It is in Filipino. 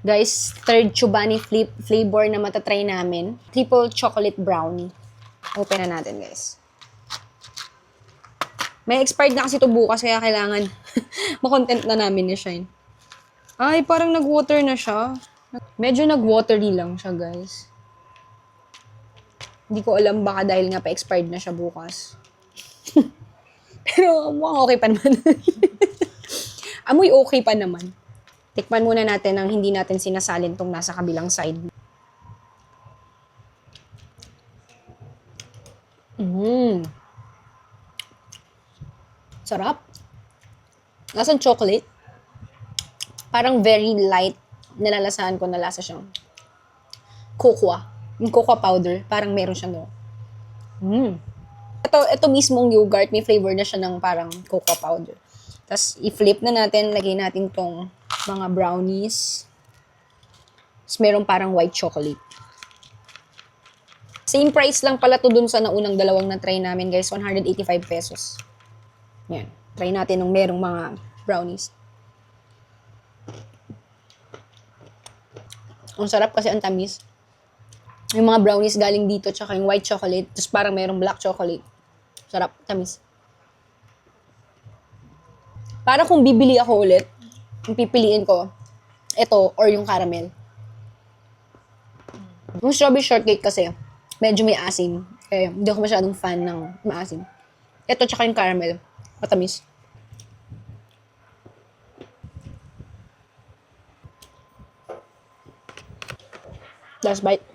Guys, third Chobani flavor na matatry namin. Triple chocolate brownie. Open na natin, guys. May expired na kasi ito bukas, kaya kailangan makontent na namin ni Shine. Ay, parang nag-water na siya. Medyo nag-watery lang siya, guys. Hindi ko alam, baka dahil nga pa-expired na siya bukas. Pero mukhang okay pa naman. Amoy okay pa naman. Tikman muna natin ang hindi natin sinasalin tong nasa kabilang side. Sarap. Lasang chocolate. Parang very light. Nalalasahan ko na lasa siyang cocoa. Yung cocoa powder. Parang meron siyang Ito mismong yogurt, may flavor na siya ng parang cocoa powder. Tapos, i-flip na natin, lagay natin tong mga brownies. Tapos, meron parang white chocolate. Same price lang pala to dun sa naunang dalawang na-try namin, guys. 185 pesos. Yan. Try natin nung merong mga brownies. Ang sarap kasi ang tamis. Yung mga brownies galing dito, tsaka yung white chocolate, tapos parang merong black chocolate. Sarap, tamis. Para kung bibili ako ulit, yung pipiliin ko, ito or yung caramel. Yung strawberry shortcake kasi, medyo may asim. Kaya hindi ako masyadong fan ng maasim. Ito tsaka yung caramel, matamis. Last bite.